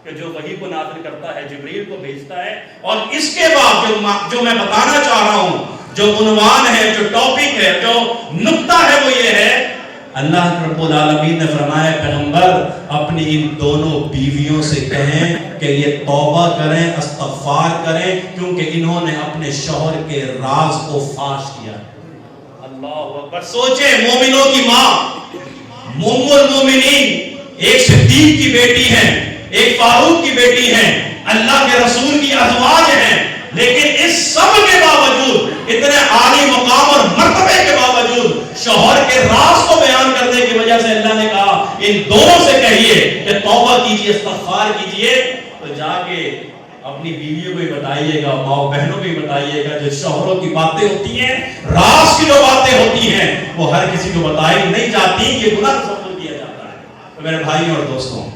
کہ جو وحی کو نازل کرتا ہے جبریل کو بھیجتا ہے. اور اس کے بعد جو میں بتانا چاہ رہا ہوں، جو عنوان ہے، جو ٹاپک ہے، جو نقطہ ہے، وہ یہ ہے اللہ رب العالمین نے فرمایا پیغمبر اپنی ان دونوں بیویوں سے کہیں کہ یہ توبہ کریں، استغفار کریں، کیونکہ انہوں نے اپنے شوہر کے راز کو فاش کیا. اللہ اکبر. سوچیں، مومنوں کی ماں، ام المومنین، ایک صدیق کی بیٹی ہیں، ایک فاروق کی بیٹی ہیں، اللہ کے رسول کی ازواج ہیں، لیکن اس سب کے باوجود، اتنے عالی مقام اور مرتبے کے باوجود، شوہر کے راز کو بیان کرنے کی وجہ سے اللہ نے کہا ان دونوں سے کہیے کہ توبہ کیجئے، استغفار کیجئے. تو جا کے اپنی بیویوں کو ہی بتائیے گا، ماؤں بہنوں کو ہی بتائیے گا، جو شوہروں کی باتیں ہوتی ہیں، راز کی جو باتیں ہوتی ہیں، وہ ہر کسی کو بتائی نہیں جاتی، یہ گناہ تصور کیا جاتا ہے. تو میرے بھائیوں اور دوستوں،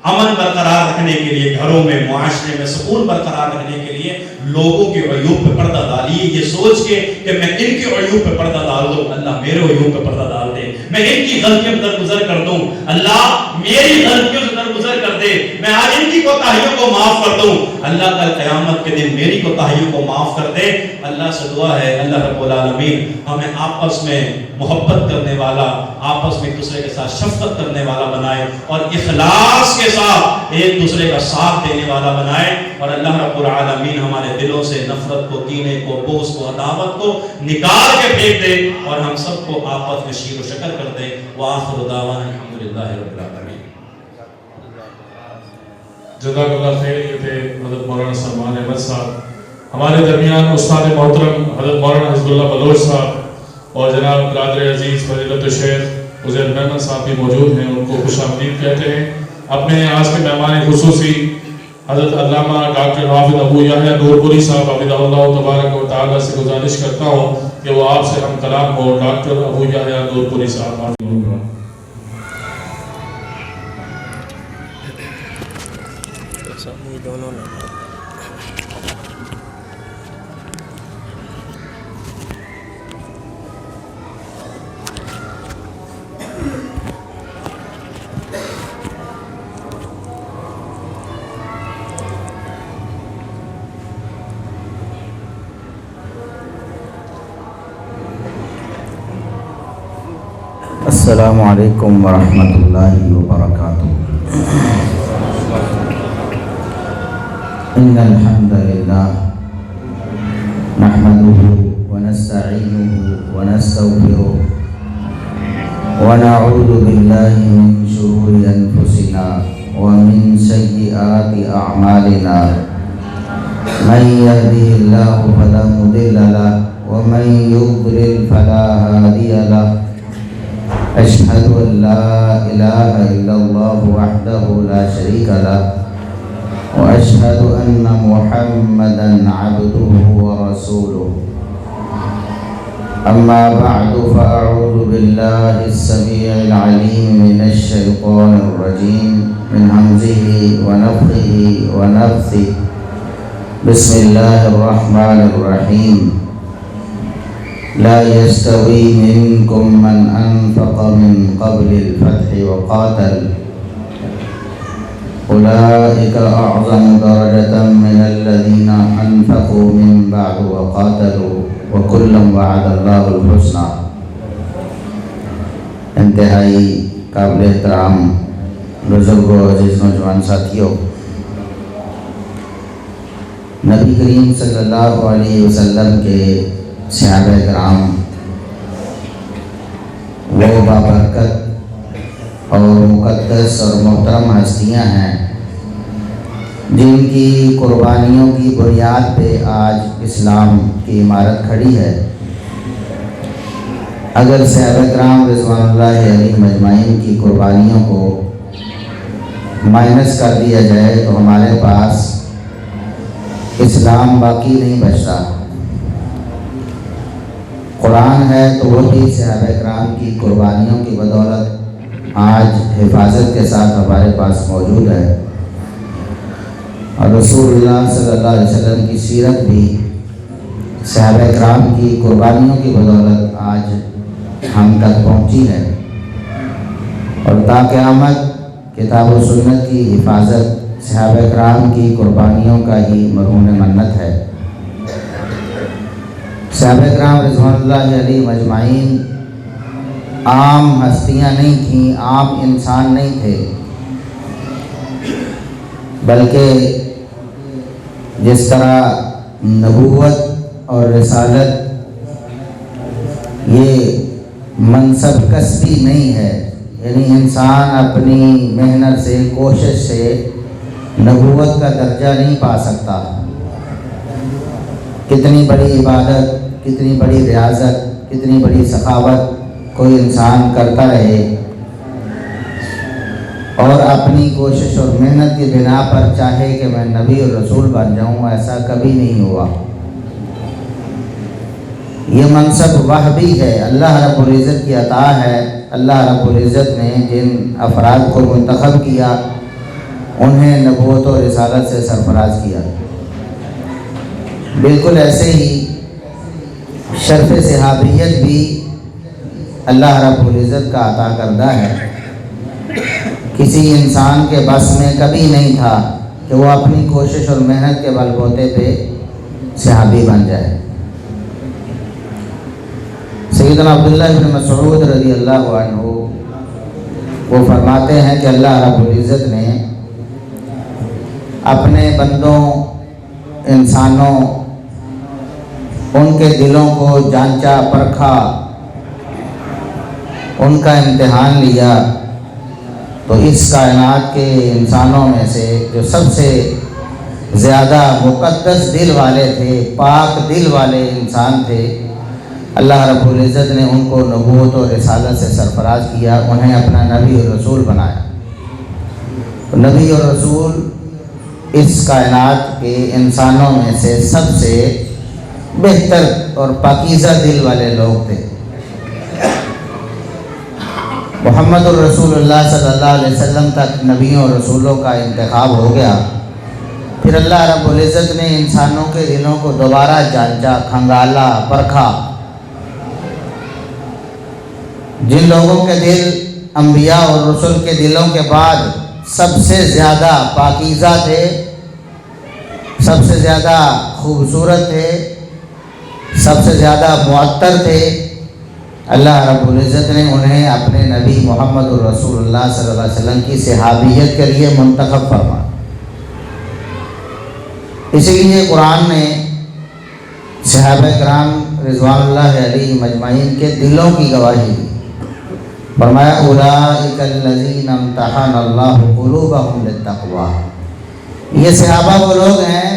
امن برقرار رکھنے کے لیے، گھروں میں، معاشرے میں سکون برقرار رکھنے کے لیے لوگوں کے عیوب پہ پردہ ڈالیے، یہ سوچ کے کہ میں ان کے عیوب پہ پردہ ڈال دوں، اللہ میرے عیوب پہ پردہ ڈال دے. میں ان کی غلطیوں سے درگزر کر دوں، اللہ میری غلطیوں سے درگزر کر دے. میں آج ان کی کوتاہیوں کو معاف کر دوں، اللہ کل قیامت کے دن میری کوتاہیوں کو معاف کر دے. اللہ سے دعا ہے اللہ رب العالمین ہمیں آپس میں محبت کرنے والا، آپس میں ایک دوسرے کے ساتھ شفقت کرنے والا بنائے، اور اخلاص کے ساتھ ایک دوسرے کا ساتھ دینے والا بنائے. اور اللہ رب العالمین ہمارے دلوں سے نفرت کو، کینے کو، بغض کو، عداوت کو نکال کے پھینک دے، اور ہم سب کو آپس میں شیر و شکر کر دے. وآخر دعوانا الحمدللہ رب العالمین. جزاک اللہ خیر. یہ تھے حضرت مولانا سلمان احمد صاحب. ہمارے درمیان استاد محترم حضرت مولانا حزب اللہ بلوچ صاحب اور جناب قادر عزیز فضیلت الشیخ عزیر محمد صاحب بھی موجود ہیں، ان کو خوش آمدید کہتے ہیں. اپنے آج کے مہمان خصوصی حضرت علامہ ڈاکٹر حافظ ابو یحییٰ نور پوری صاحب حفظہ اللہ تبارک و تعالیٰ سے گزارش کرتا ہوں کہ وہ آپ سے ہم کلام ہو. ڈاکٹر ابو یحییٰ نور پوری صاحب. السلام علیکم ورحمۃ اللہ وبرکاتہ. ان الحمد للہ نحمده ونستعینه ونستغفره ونعوذ باللہ من شرور انفسنا ومن سیئات اعمالنا. من يهده الله فلا مضل له ومن يضلل فلا هادي له. أشهد أن لا إله إلا الله وحده لا شريك له وأشهد أن محمدا عبده ورسوله. أما بعد فأعوذ بالله السميع العليم من الشيطان الرجيم من همزه ونفخه ونفثه. بسم الله الرحمن الرحيم. لا يستوي منكم من أنفق من قبل الفتح وقاتل أولئك أعظم درجة من الذين أنفقوا من بعد وقاتلوا وكلا وعد الله الحسنى. انتہائی قابل احترام بزرگوں، عزیز نوجوان ساتھیوں، نبی کریم صلی اللہ علیہ وسلم کے صحابہ کرام وہ بابرکت اور مقدس اور محترم ہستیاں ہیں جن کی قربانیوں کی بنیاد پہ آج اسلام کی عمارت کھڑی ہے. اگر صحابہ کرام رضوان اللہ علیہم اجمعین کی قربانیوں کو مائنس کر دیا جائے تو ہمارے پاس اسلام باقی نہیں بچتا. قرآن ہے تو وہ بھی صحابہ کرام کی قربانیوں کی بدولت آج حفاظت کے ساتھ ہمارے پاس موجود ہے، اور رسول اللہ صلی اللہ علیہ وسلم کی سیرت بھی صحابہ کرام کی قربانیوں کی بدولت آج ہم تک پہنچی ہے. اور تا قیامت کتاب و سنت کی حفاظت صحابہ کرام کی قربانیوں کا ہی مرہون منت ہے۔ صحابہ کرام رضوان اللہ علیہم اجمعین عام ہستیاں نہیں تھیں، عام انسان نہیں تھے، بلکہ جس طرح نبوت اور رسالت یہ منصب کسبی نہیں ہے، یعنی انسان اپنی محنت سے کوشش سے نبوت کا درجہ نہیں پا سکتا۔ کتنی بڑی عبادت، کتنی بڑی ریاضت، کتنی بڑی سخاوت کوئی انسان کرتا رہے اور اپنی کوشش اور محنت کی بنا پر چاہے کہ میں نبی اور رسول بن جاؤں، ایسا کبھی نہیں ہوا۔ یہ منصب وہبی ہے، اللہ رب العزت کی عطا ہے۔ اللہ رب العزت نے جن افراد کو منتخب کیا انہیں نبوت و رسالت سے سرفراز کیا۔ بالکل ایسے ہی شرف صحابیت بھی اللہ رب العزت کا عطا کردہ ہے۔ کسی انسان کے بس میں کبھی نہیں تھا کہ وہ اپنی کوشش اور محنت کے بل بوتے پہ صحابی بن جائے۔ سیدنا عبداللہ بن مسعود رضی اللہ عنہ وہ فرماتے ہیں کہ اللہ رب العزت نے اپنے بندوں، انسانوں، ان کے دلوں کو جانچا، پرکھا، ان کا امتحان لیا، تو اس کائنات کے انسانوں میں سے جو سب سے زیادہ مقدس دل والے تھے، پاک دل والے انسان تھے، اللہ رب العزت نے ان کو نبوت و رسالت سے سرفراز کیا، انہیں اپنا نبی اور رسول بنایا۔ نبی اور رسول اس کائنات کے انسانوں میں سے سب سے بہتر اور پاکیزہ دل والے لوگ تھے۔ محمد الرسول اللہ صلی اللہ علیہ وسلم تک نبیوں اور رسولوں کا انتخاب ہو گیا۔ پھر اللہ رب العزت نے انسانوں کے دلوں کو دوبارہ جانچا، کھنگالا، پرکھا۔ جن لوگوں کے دل انبیاء اور رسول کے دلوں کے بعد سب سے زیادہ پاکیزہ تھے، سب سے زیادہ خوبصورت تھے، سب سے زیادہ معطر تھے، اللہ رب العزت نے انہیں اپنے نبی محمد الرسول اللہ صلی اللہ علیہ وسلم کی صحابیت کے لیے منتخب فرمایا۔ اسی لیے قرآن نے صحابہ کرام رضوان اللہ علیہم اجمعین کے دلوں کی گواہی دی۔ فرمایا اولئک الذین امتحن اللہ قلوبہم للتقوی، یہ صحابہ وہ لوگ ہیں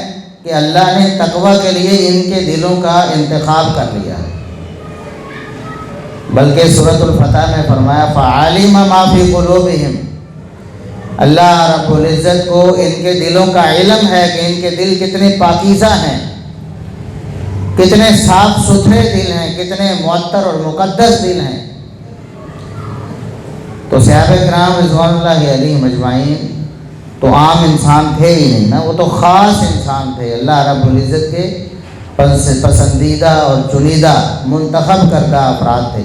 کہ اللہ نے تقوی کے لیے ان کے دلوں کا انتخاب کر لیا۔ بلکہ سورۃ الفتح میں فرمایا فعلم ما فی قلوبہم، اللہ رب العزت کو ان کے دلوں کا علم ہے کہ ان کے دل کتنے پاکیزہ ہیں، کتنے صاف ستھرے دل ہیں، کتنے معطر اور مقدس دل ہیں۔ تو صحابہ کرام رضوان اللہ علیہم اجمعین تو عام انسان تھے ہی نہیں نا، وہ تو خاص انسان تھے، اللہ رب العزت کے پسندیدہ اور چنیدہ منتخب کردہ افراد تھے۔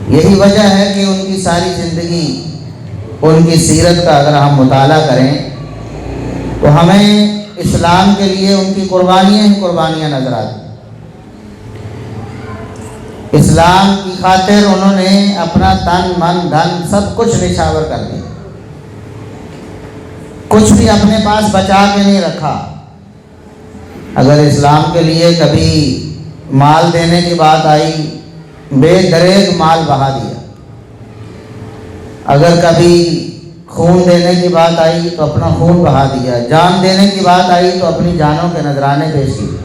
یہی وجہ ہے کہ ان کی ساری زندگی، ان کی سیرت کا اگر ہم مطالعہ کریں تو ہمیں اسلام کے لیے ان کی قربانیاں ہی قربانیاں نظر آتی۔ اسلام کی خاطر انہوں نے اپنا تن، من، دھن سب کچھ نچھاور کر دیا، کچھ بھی اپنے پاس بچا کے نہیں رکھا۔ اگر اسلام کے لیے کبھی مال دینے کی بات آئی، بے دریغ مال بہا دیا۔ اگر کبھی خون دینے کی بات آئی تو اپنا خون بہا دیا، جان دینے کی بات آئی تو اپنی جانوں کے نذرانے پیش کیے،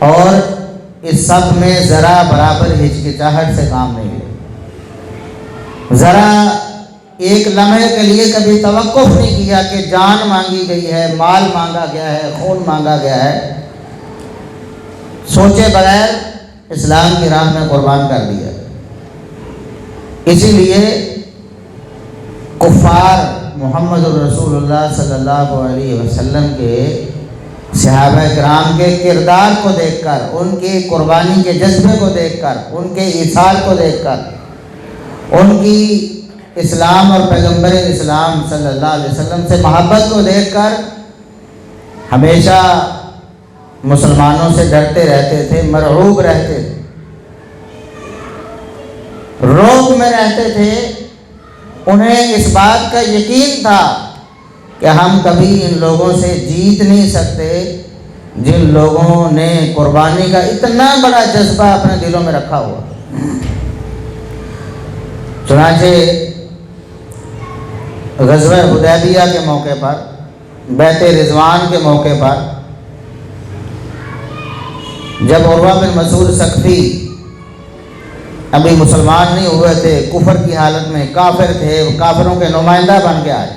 اور اس سب میں ذرا برابر ہچکچاہٹ سے کام نہیں لیا، ذرا ایک لمحے کے لیے کبھی توقف نہیں کیا کہ جان مانگی گئی ہے، مال مانگا گیا ہے، خون مانگا گیا ہے، سوچے بغیر اسلام کی راہ میں قربان کر دیا۔ اسی لیے کفار محمد الرسول اللہ صلی اللہ علیہ وسلم کے صحابہ کرام کے کردار کو دیکھ کر، ان کی قربانی کے جذبے کو دیکھ کر، ان کے ایثار کو دیکھ کر، ان کی اسلام اور پیغمبر اسلام صلی اللہ علیہ وسلم سے محبت کو دیکھ کر ہمیشہ مسلمانوں سے ڈرتے رہتے تھے، مرعوب رہتے تھے، روب میں رہتے تھے۔ انہیں اس بات کا یقین تھا کہ ہم کبھی ان لوگوں سے جیت نہیں سکتے جن لوگوں نے قربانی کا اتنا بڑا جذبہ اپنے دلوں میں رکھا ہوا۔ چنانچہ غزوہ حدیبیہ کے موقع پر، بیعت رضوان کے موقع پر، جب عروہ بن مسعود ثقفی ابھی مسلمان نہیں ہوئے تھے، کفر کی حالت میں کافر تھے، کافروں کے نمائندہ بن کے آئے،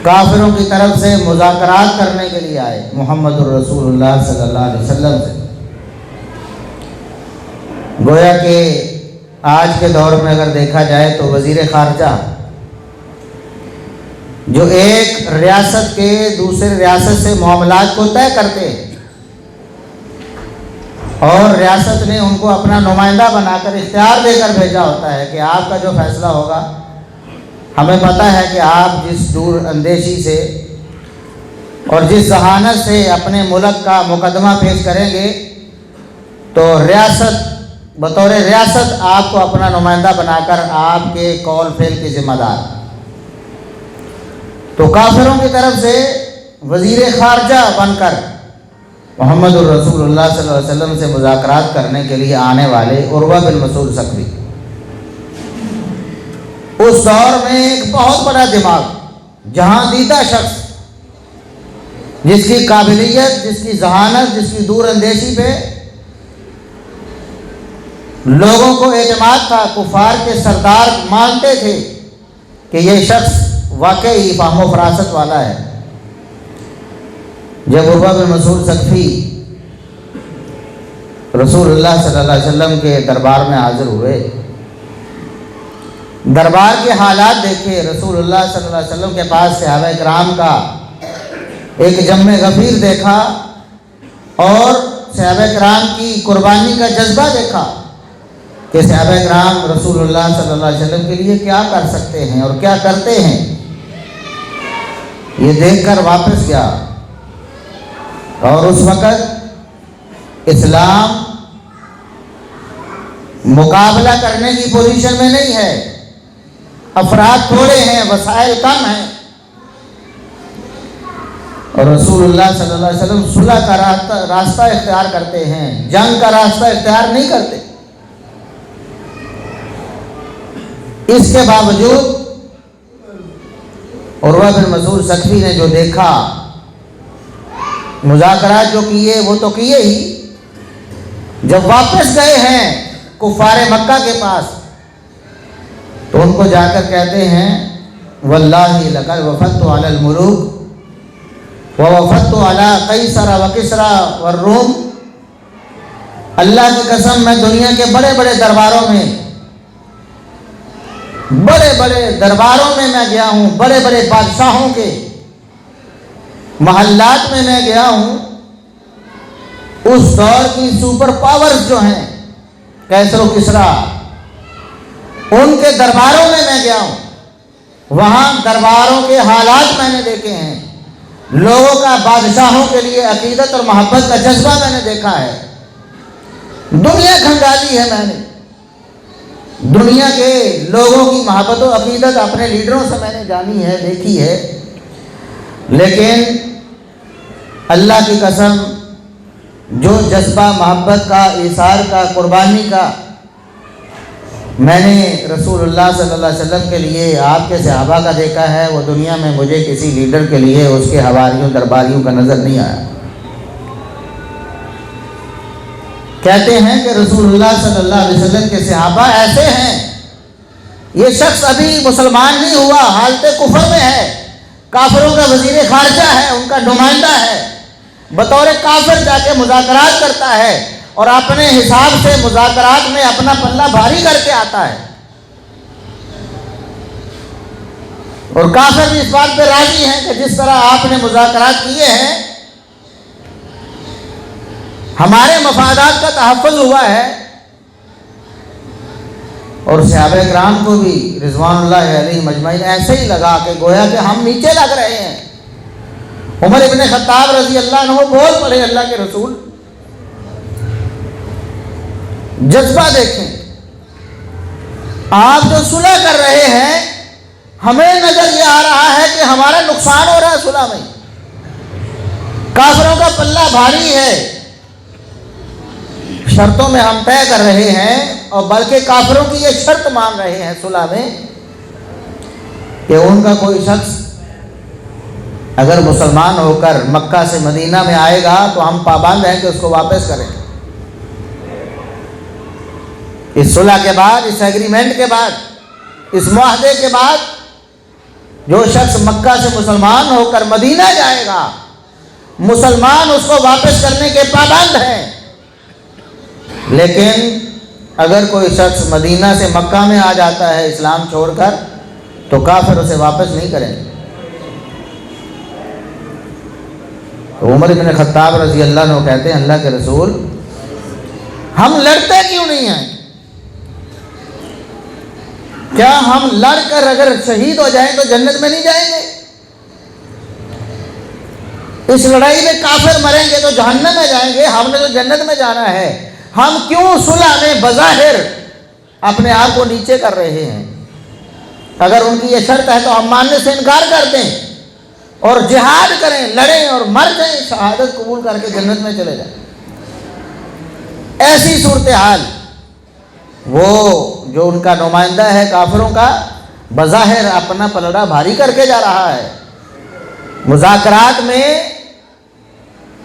کافروں کی طرف سے مذاکرات کرنے کے لیے آئے محمد الرسول اللہ صلی اللہ علیہ وسلم سے۔ گویا کہ آج کے دور میں اگر دیکھا جائے تو وزیر خارجہ جو ایک ریاست کے دوسرے ریاست سے معاملات کو طے کرتے ہیں اور ریاست نے ان کو اپنا نمائندہ بنا کر اختیار دے کر بھیجا ہوتا ہے کہ آپ کا جو فیصلہ ہوگا، ہمیں پتہ ہے کہ آپ جس دور اندیشی سے اور جس ذہانت سے اپنے ملک کا مقدمہ پیش کریں گے تو ریاست بطور ریاست آپ کو اپنا نمائندہ بنا کر آپ کے قول فعل کی ذمہ دار۔ تو کافروں کی طرف سے وزیر خارجہ بن کر محمد الرسول اللہ صلی اللہ علیہ وسلم سے مذاکرات کرنے کے لیے آنے والے عروہ بن مسعود ثقفی، اس دور میں ایک بہت بڑا دماغ، جہاں دیدہ شخص، جس کی قابلیت، جس کی ذہانت، جس کی دور اندیشی پہ لوگوں کو اعتماد تھا، کفار کے سردار مانتے تھے کہ یہ شخص واقعی فہم و فراست والا ہے۔ جب عروہ بن مسعود ثقفی رسول اللہ صلی اللہ علیہ وسلم کے دربار میں حاضر ہوئے، دربار کے حالات دیکھے، رسول اللہ صلی اللہ علیہ وسلم کے پاس صحابہ کرام کا ایک جمع غفیر دیکھا اور صحابہ کرام کی قربانی کا جذبہ دیکھا کہ صحابہ کرام رسول اللہ صلی اللہ علیہ وسلم کے لیے کیا کر سکتے ہیں اور کیا کرتے ہیں، یہ دیکھ کر واپس گیا۔ اور اس وقت اسلام مقابلہ کرنے کی پوزیشن میں نہیں ہے، افراد تھوڑے ہیں، وسائل کم ہیں، اور رسول اللہ صلی اللہ علیہ وسلم صلح کا راستہ اختیار کرتے ہیں، جنگ کا راستہ اختیار نہیں کرتے۔ اس کے باوجود عروہ بن مسعود ثقفی نے جو دیکھا، مذاکرات جو کیے وہ تو کیے ہی، جب واپس گئے ہیں کفار مکہ کے پاس تو ان کو جا کر کہتے ہیں واللہ لقد وفدت علی الملوک ووفدت علی قیصر وکسری والروم، اللہ کی قسم میں دنیا کے بڑے بڑے درباروں میں میں گیا ہوں، بڑے بڑے بادشاہوں کے محلات میں گیا ہوں، اس دور کی سپر پاورز جو ہیں قیصر و کسریٰ، ان کے درباروں میں گیا ہوں، وہاں درباروں کے حالات میں نے دیکھے ہیں، لوگوں کا بادشاہوں کے لیے عقیدت اور محبت کا جذبہ میں نے دیکھا ہے، دنیا کھنگالی ہے، میں نے دنیا کے لوگوں کی محبت و عقیدت اپنے لیڈروں سے میں نے جانی ہے، دیکھی ہے، لیکن اللہ کی قسم جو جذبہ محبت کا، ایثار کا، قربانی کا میں نے رسول اللہ صلی اللہ علیہ وسلم کے لیے آپ کے صحابہ کا دیکھا ہے، وہ دنیا میں مجھے کسی لیڈر کے لیے اس کے حواریوں درباریوں کا نظر نہیں آیا۔ کہتے ہیں کہ رسول اللہ صلی اللہ علیہ وسلم کے صحابہ ایسے ہیں، یہ شخص ابھی مسلمان نہیں ہوا، حالت کفر میں ہے، کافروں کا وزیر خارجہ ہے، ان کا نمائندہ ہے، بطور کافر جا کے مذاکرات کرتا ہے اور اپنے حساب سے مذاکرات میں اپنا پلہ بھاری کر کے آتا ہے، اور کافر بھی اس بات پہ راضی ہیں کہ جس طرح آپ نے مذاکرات کیے ہیں ہمارے مفادات کا تحفظ ہوا ہے، اور صحابہ کرام کو بھی رضوان اللہ علیہ مجمعین ایسے ہی لگا کہ گویا کہ ہم نیچے لگ رہے ہیں۔ عمر ابن خطاب رضی اللہ عنہ بول پڑے اللہ کے رسول، جذبہ دیکھیں، آپ جو صلح کر رہے ہیں ہمیں نظر یہ آ رہا ہے کہ ہمارا نقصان ہو رہا ہے صلح میں، کافروں کا پلہ بھاری ہے، شرطوں میں ہم طے کر رہے ہیں اور بلکہ کافروں کی یہ شرط مان رہے ہیں صلح میں کہ ان کا کوئی شخص اگر مسلمان ہو کر مکہ سے مدینہ میں آئے گا تو ہم پابند ہیں کہ اس کو واپس کریں۔ اس صلح کے بعد، اس ایگریمنٹ کے بعد، اس معاہدے کے بعد جو شخص مکہ سے مسلمان ہو کر مدینہ جائے گا، مسلمان اس کو واپس کرنے کے پابند ہیں، لیکن اگر کوئی شخص مدینہ سے مکہ میں آ جاتا ہے اسلام چھوڑ کر تو کافر اسے واپس نہیں کریں گے۔ تو عمر بن خطاب رضی اللہ عنہ کہتے ہیں اللہ کے رسول ہم لڑتے کیوں نہیں ہیں؟ کیا ہم لڑ کر اگر شہید ہو جائیں تو جنت میں نہیں جائیں گے؟ اس لڑائی میں کافر مریں گے تو جہنم میں جائیں گے، ہم نے تو جنت میں جانا ہے، ہم کیوں صلح میں بظاہر اپنے آپ کو نیچے کر رہے ہیں؟ اگر ان کی یہ شرط ہے تو ہم ماننے سے انکار کر دیں اور جہاد کریں، لڑیں اور مر جائیں، شہادت قبول کر کے جنت میں چلے جائیں۔ ایسی صورتحال وہ جو ان کا نمائندہ ہے کافروں کا بظاہر اپنا پلڑا بھاری کر کے جا رہا ہے، مذاکرات میں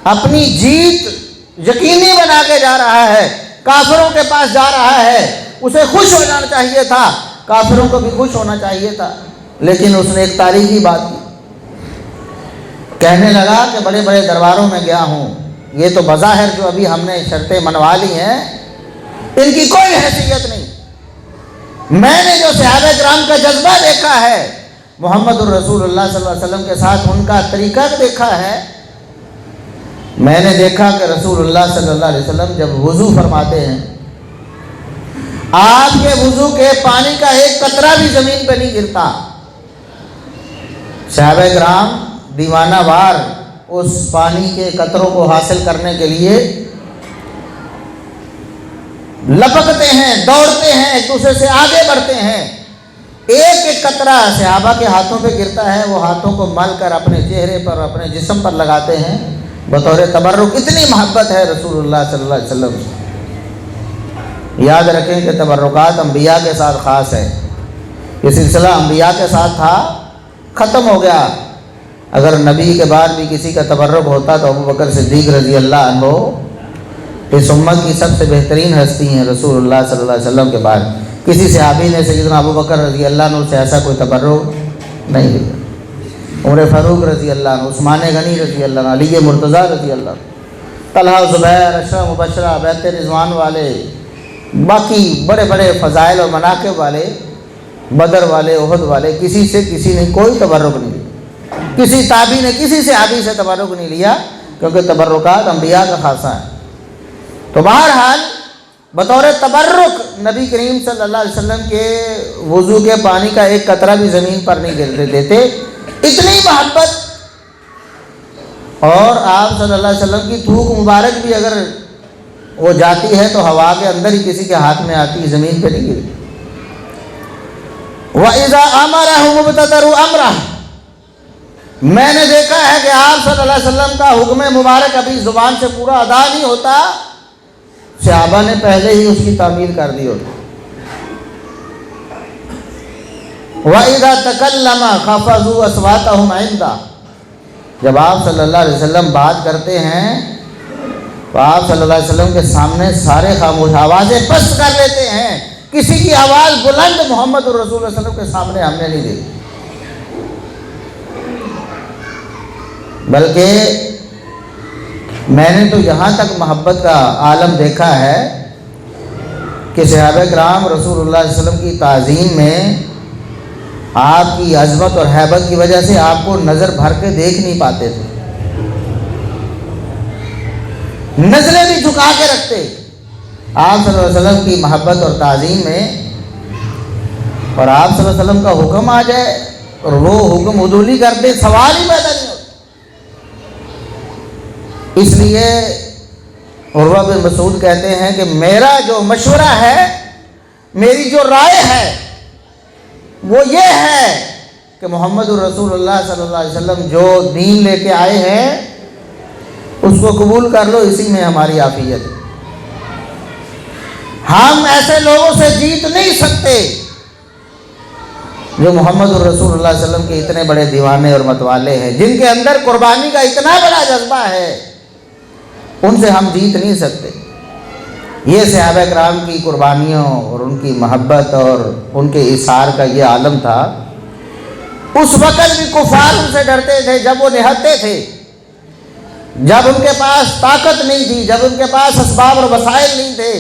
اپنی جیت یقینی بنا کے جا رہا ہے، کافروں کے پاس جا رہا ہے، اسے خوش ہو جانا چاہیے تھا، کافروں کو بھی خوش ہونا چاہیے تھا، لیکن اس نے ایک تاریخی بات کی، کہنے لگا کہ بڑے بڑے درباروں میں گیا ہوں، یہ تو بظاہر جو ابھی ہم نے شرطیں منوا لی ہیں ان کی کوئی حیثیت نہیں، میں نے جو صحابہ کرام کا جذبہ دیکھا ہے، محمد الرسول اللہ صلی اللہ علیہ وسلم کے ساتھ ان کا طریقہ دیکھا ہے، میں نے دیکھا کہ رسول اللہ صلی اللہ علیہ وسلم جب وضو فرماتے ہیں آپ کے وضو کے پانی کا ایک قطرہ بھی زمین پہ نہیں گرتا، صحابہ کرام دیوانہ وار اس پانی کے قطروں کو حاصل کرنے کے لیے لپکتے ہیں، دوڑتے ہیں، ایک دوسرے سے آگے بڑھتے ہیں، ایک ایک قطرہ صحابہ کے ہاتھوں پہ گرتا ہے، وہ ہاتھوں کو مل کر اپنے چہرے پر اپنے جسم پر لگاتے ہیں بطور تبرک۔ اتنی محبت ہے رسول اللہ صلی اللہ علیہ وسلم سے۔ یاد رکھیں کہ تبرکات انبیاء کے ساتھ خاص ہے، یہ سلسلہ انبیاء کے ساتھ تھا، ختم ہو گیا۔ اگر نبی کے بعد بھی کسی کا تبرک ہوتا تو ابوبکر صدیق رضی اللہ عنہ اس امت کی سب سے بہترین ہستی ہیں، رسول اللہ صلی اللہ علیہ وسلم کے بعد کسی صحابی نے سیدنا ابوبکر رضی اللہ عنہ سے ایسا کوئی تبرک نہیں لیا۔ عمر فاروق رضی اللہ عنہ، عثمان غنی رضی اللہ عنہ، علی مرتضیٰ رضی اللہ عنہ، طلحہ زبیر، عشرہ مبشرہ، بیعت رضوان والے، باقی بڑے بڑے فضائل اور مناقب والے، بدر والے، احد والے، کسی سے کسی نے کوئی تبرک نہیں لیا، کسی تابعی نے کسی صحابی سے تبرک نہیں لیا، کیونکہ تبرکات انبیاء کا خاصہ ہے۔ تو بہرحال بطور تبرک نبی کریم صلی اللہ علیہ وسلم کے وضو کے پانی کا ایک قطرہ بھی زمین پر نہیں گرنے دیتے، اتنی محبت۔ اور آپ صلی اللہ علیہ وسلم کی تھوک مبارک بھی اگر وہ جاتی ہے تو ہوا کے اندر ہی کسی کے ہاتھ میں آتی ہے، زمین پہ نہیں گرتی۔ وَإِذَا أَمَرَهُ مُبْتَدَرُ أَمْرَهُ، میں نے دیکھا ہے کہ آپ صلی اللہ علیہ وسلم کا حکم مبارک ابھی زبان سے پورا ادا نہیں ہوتا، صحابہ نے پہلے ہی اس کی تعمیل کر دی ہوتی۔ وَإِذَا تَكَلَّمَ خَفَضُوا أَصْوَاتَهُمْ عِندَهُ، جب آپ صلی اللہ علیہ وسلم بات کرتے ہیں تو آپ صلی اللہ علیہ وسلم کے سامنے سارے خاموش، آوازیں پست کر لیتے ہیں، کسی کی آواز بلند محمد الرسول صلی اللہ علیہ وسلم کے سامنے ہم نے نہیں دیکھی، بلکہ میں نے تو یہاں تک محبت کا عالم دیکھا ہے کہ صحابہ کرام رسول اللہ صلی اللہ علیہ وسلم کی تعظیم میں آپ کی عظمت اور ہیبت کی وجہ سے آپ کو نظر بھر کے دیکھ نہیں پاتے تھے، نظریں بھی جھکا کے رکھتے۔ آپ صلی اللہ علیہ وسلم کی محبت اور تعظیم میں اور آپ صلی اللہ علیہ وسلم کا حکم آ جائے اور وہ حکم عدولی کر دے، سوال ہی پیدا نہیں ہوتا۔ اس لیے عروہ بن مسعود کہتے ہیں کہ میرا جو مشورہ ہے، میری جو رائے ہے وہ یہ ہے کہ محمد الرسول اللہ صلی اللہ علیہ وسلم جو دین لے کے آئے ہیں اس کو قبول کر لو، اسی میں ہماری عافیت ہے۔ ہم ایسے لوگوں سے جیت نہیں سکتے جو محمد الرسول اللہ صلی اللہ علیہ وسلم کے اتنے بڑے دیوانے اور متوالے ہیں، جن کے اندر قربانی کا اتنا بڑا جذبہ ہے، ان سے ہم جیت نہیں سکتے۔ یہ صحابہ کرام کی قربانیوں اور ان کی محبت اور ان کے اثار کا یہ عالم تھا۔ اس وقت بھی کفار ان سے ڈرتے تھے جب وہ نہتے تھے، جب ان کے پاس طاقت نہیں تھی، جب ان کے پاس اسباب اور وسائل نہیں تھے،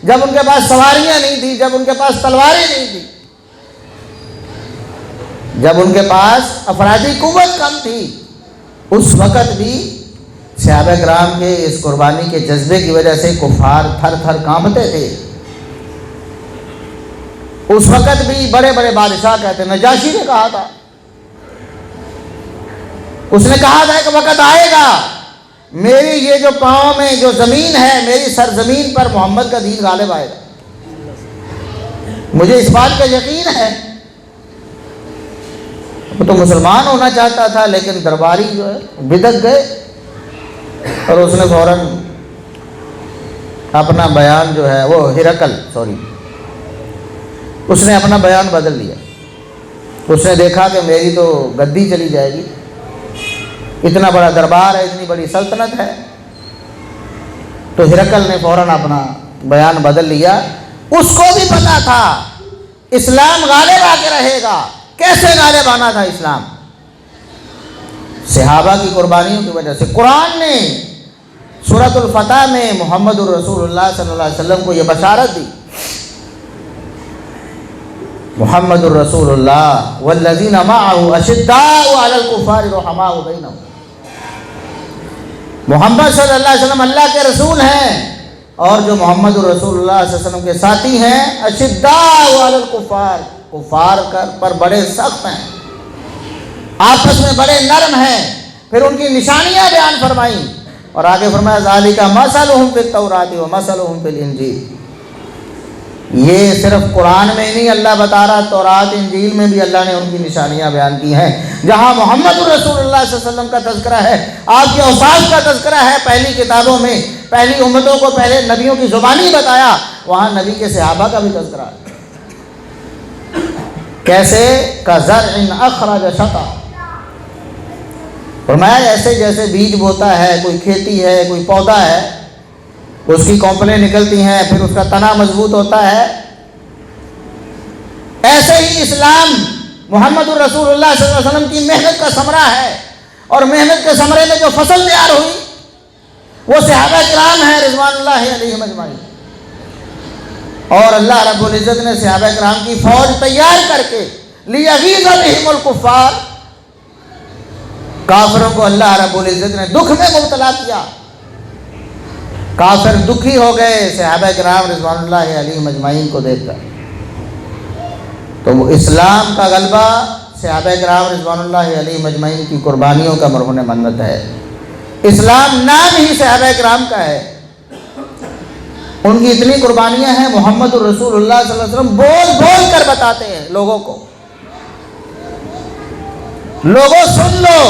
جب ان کے پاس سواریاں نہیں تھی، جب ان کے پاس تلواریں نہیں تھی، جب ان کے پاس افرادی قوت کم تھی، اس وقت بھی صحابہ کرام کے اس قربانی کے جذبے کی وجہ سے کفار تھر تھر کانپتے تھے۔ اس وقت بھی بڑے بڑے بادشاہ کہتے ہیں، نجاشی نے کہا تھا، اس نے کہا تھا کہ وقت آئے گا میری یہ جو قوم ہے، جو زمین ہے، میری سرزمین پر محمد کا دین غالب آئے گا، مجھے اس بات کا یقین ہے۔ وہ تو مسلمان ہونا چاہتا تھا، لیکن درباری جو ہے بدک گئے اور اس نے فوراً اپنا بیان جو ہے وہ اس نے اپنا بیان بدل لیا۔ اس نے دیکھا کہ میری تو گدی چلی جائے گی، اتنا بڑا دربار ہے، اتنی بڑی سلطنت ہے، تو ہرقل نے فوراً اپنا بیان بدل لیا۔ اس کو بھی پتا تھا اسلام غالب آ کے رہے گا۔ کیسے غالب آنا تھا اسلام؟ صحابہ کی قربانیوں کی وجہ سے۔ قرآن نے سورۃ الفتح میں محمد الرسول اللہ صلی اللہ علیہ وسلم کو یہ بشارت دی، محمد الرسول اللہ والذین معہ اشداء علی الکفار رحماء بینہم۔ محمد صلی اللہ علیہ وسلم اللہ کے رسول ہیں، اور جو محمد الرسول اللہ صلی اللہ علیہ وسلم کے ساتھی ہیں، اشداء علی الکفار، کفار پر بڑے سخت ہیں، آپس میں بڑے نرم ہیں۔ پھر ان کی نشانیاں بیان فرمائیں اور آگے فرمایا ذالک مثلہم فی التوراۃ ومثلہم فی الانجیل۔ یہ صرف قرآن میں نہیں اللہ بتا رہا، تورات انجیل میں بھی اللہ نے ان کی نشانیاں بیان کی ہیں۔ جہاں محمد الرسول اللہ صلی اللہ علیہ وسلم کا تذکرہ ہے، آپ کے اوصاف کا تذکرہ ہے پہلی کتابوں میں، پہلی امتوں کو پہلے نبیوں کی زبانی بتایا، وہاں نبی کے صحابہ کا بھی تذکرہ ہے۔ کیسے؟ کزرع اخرج شطأ، فرمایا ایسے جیسے بیج بوتا ہے، کوئی کھیتی ہے، کوئی پودا ہے، اس کی کونپلیں نکلتی ہیں، پھر اس کا تنا مضبوط ہوتا ہے، ایسے ہی اسلام محمد الرسول اللہ صلی اللہ علیہ وسلم کی محنت کا ثمرہ ہے، اور محنت کے ثمرے میں جو فصل تیار ہوئی وہ صحابہ کرام ہیں رضوان اللہ علیہم اجمعین۔ اور اللہ رب العزت نے صحابہ کرام کی فوج تیار کر کے لیغیظ بہم الکفار، کافروں کو اللہ رب العزت نے دکھ میں مبتلا کیا، کافر دکھی ہو گئے صحابہ کرام رضوان اللہ علیہم اجمعین کو دیکھ کر۔ تو وہ اسلام کا غلبہ صحابہ کرام رضوان اللہ علیہم اجمعین کی قربانیوں کا مرہون منت ہے۔ اسلام نام ہی صحابہ کرام کا ہے، ان کی اتنی قربانیاں ہیں، محمد الرسول اللہ صلی اللہ علیہ وسلم بول بول کر بتاتے ہیں لوگوں کو، لوگوں سن لو۔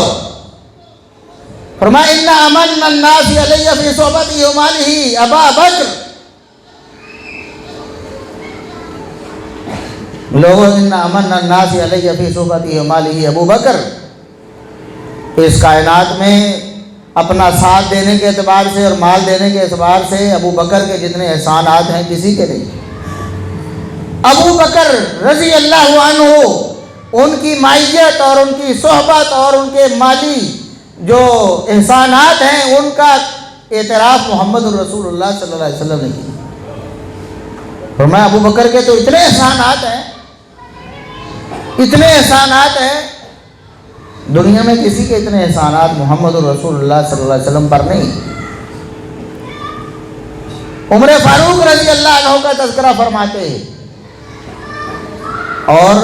فرمایا ان امن الناس علی فی صحبتہ ومالہ ابا بکر، لوگوں ان امن الناس علی فی صحبتہ ومالہ ابو بکر، اس کائنات میں اپنا ساتھ دینے کے اعتبار سے اور مال دینے کے اعتبار سے ابو بکر کے جتنے احسانات ہیں کسی کے نہیں۔ ابو بکر رضی اللہ عنہ، ان کی مائیت اور ان کی صحبت اور ان کے مالی جو احسانات ہیں ان کا اعتراف محمد الرسول اللہ صلی اللہ علیہ وسلم نے کیا۔ فرمایا ابو بکر کے تو اتنے احسانات ہیں، اتنے احسانات ہیں، دنیا میں کسی کے اتنے احسانات محمد الرسول اللہ صلی اللہ علیہ وسلم پر نہیں۔ عمر فاروق رضی اللہ عنہ کا تذکرہ فرماتے ہیں، اور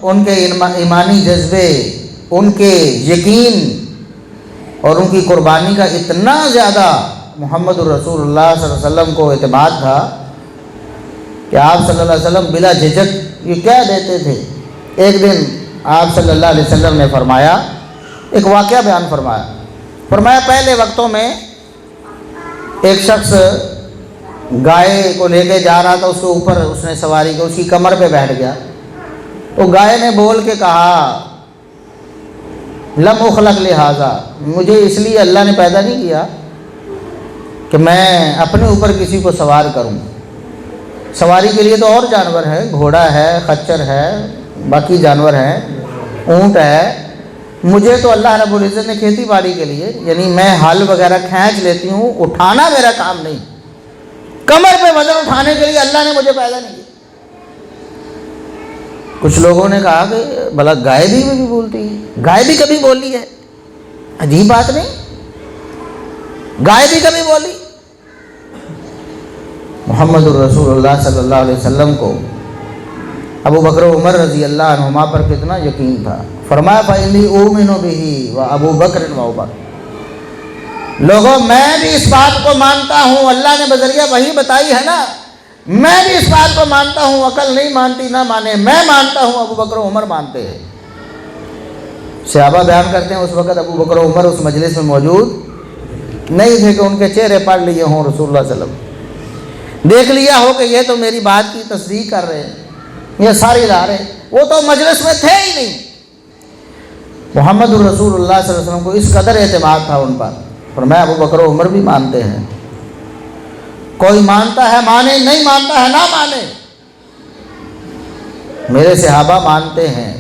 ان کے ایمانی جذبے، ان کے یقین اور ان کی قربانی کا اتنا زیادہ محمد الرسول اللہ صلی اللہ علیہ وسلم کو اعتماد تھا کہ آپ صلی اللہ علیہ وسلم بلا جھجک یہ کہہ دیتے تھے۔ ایک دن آپ صلی اللہ علیہ وسلم نے فرمایا، ایک واقعہ بیان فرمایا پہلے وقتوں میں ایک شخص گائے کو لے کے جا رہا تھا، اس کے اوپر اس نے سواری کی، اس کی کمر پہ بیٹھ گیا۔ تو گائے نے بول کے کہا لم اخلق لہذا، مجھے اس لیے اللہ نے پیدا نہیں کیا کہ میں اپنے اوپر کسی کو سوار کروں۔ سواری کے لیے تو اور جانور ہے، گھوڑا ہے، خچر ہے، باقی جانور ہیں، اونٹ ہے۔ مجھے تو اللہ رب العزت نے کھیتی باڑی کے لیے، یعنی میں ہل وغیرہ کھینچ لیتی ہوں، اٹھانا میرا کام نہیں، کمر پہ وزن اٹھانے کے لیے اللہ نے مجھے پیدا نہیں کیا۔ کچھ لوگوں نے کہا کہ بھلا گائے بھی بولتی ہے، گائے بھی کبھی بولی ہے، عجیب بات نہیں، گائے بھی کبھی بولی۔ محمد الرسول اللہ صلی اللہ علیہ وسلم کو ابو بکر و عمر رضی اللہ عنہما پر کتنا یقین تھا۔ فرمایا فَإِنِّي أُؤْمِنُ بِهِ وَأَبُو بَكْرٍ وَعُمَرٍ، لوگوں میں بھی اس بات کو مانتا ہوں، اللہ نے بذریعہ وحی بتائی ہے نا، میں بھی اس بات کو مانتا ہوں، عقل نہیں مانتی نہ مانے، میں مانتا ہوں، ابو بکر و عمر مانتے ہیں۔ صحابہ بیان کرتے ہیں اس وقت ابو بکر و عمر اس مجلس میں موجود نہیں تھے کہ ان کے چہرے پڑھ لیے ہوں، رسول اللہ صلی اللہ علیہ وسلم دیکھ لیا ہو کہ یہ تو میری بات کی تصدیق کر رہے ہیں، یہ ساری لا رہے ہیں، وہ تو مجلس میں تھے ہی نہیں۔ محمد الرسول اللہ صلی اللہ علیہ وسلم کو اس قدر اعتماد تھا ان پر، فرمایا ابو بکر و عمر بھی مانتے ہیں، کوئی مانتا ہے مانے، نہیں مانتا ہے نہ مانے، میرے صحابہ مانتے ہیں۔